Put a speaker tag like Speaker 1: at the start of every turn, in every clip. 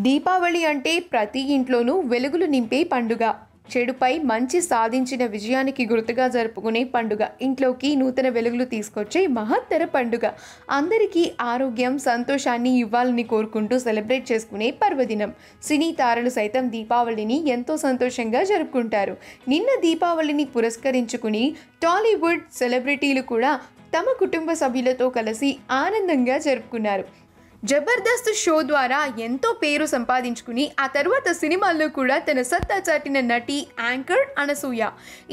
Speaker 1: దీపావళి అంటే ప్రతి ఇంట్లోనూ వెలుగులు నింపే పండుగ. చెడుపై మంచి సాధించిన విజయానికి గుర్తుగా జరుపుకునే పండుగ. ఇంట్లోకి నూతన వెలుగులు తీసుకొచ్చే మహత్తర పండుగ. అందరికీ ఆరోగ్యం, సంతోషాన్ని ఇవ్వాలని కోరుకుంటూ సెలబ్రేట్ చేసుకునే పర్వదినం. సినీ తారలు సైతం దీపావళిని ఎంతో సంతోషంగా జరుపుకుంటారు. నిన్న దీపావళిని పురస్కరించుకుని టాలీవుడ్ సెలబ్రిటీలు కూడా తమ కుటుంబ సభ్యులతో కలిసి ఆనందంగా జరుపుకున్నారు. జబర్దస్త్ షో ద్వారా ఎంతో పేరు సంపాదించుకుని ఆ తర్వాత సినిమాల్లో కూడా తన సత్తా చాటిన నటి, యాంకర్ అనసూయ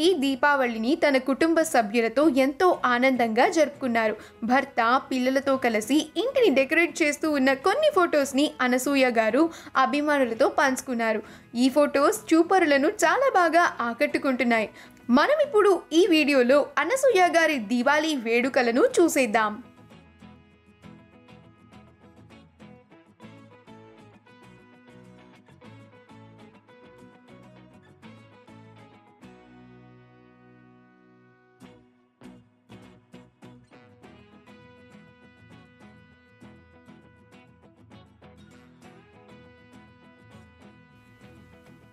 Speaker 1: ఈ దీపావళిని తన కుటుంబ సభ్యులతో ఎంతో ఆనందంగా జరుపుకున్నారు. భర్త, పిల్లలతో కలిసి ఇంటిని డెకరేట్ చేస్తూ ఉన్న కొన్ని ఫొటోస్ని అనసూయ గారు అభిమానులతో పంచుకున్నారు. ఈ ఫొటోస్ చూపరులను చాలా బాగా ఆకట్టుకుంటున్నాయి. మనం ఇప్పుడు ఈ వీడియోలో అనసూయ గారి దివాళీ వేడుకలను చూసేద్దాం.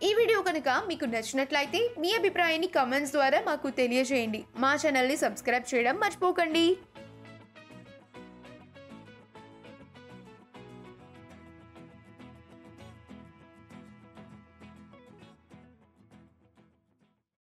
Speaker 1: ఈ వీడియో కనుక మీకు నచ్చినట్లయితే మీ అభిప్రాయాన్ని కామెంట్స్ ద్వారా మాకు తెలియజేయండి. మా ఛానల్ని సబ్స్క్రైబ్ చేయడం మర్చిపోకండి.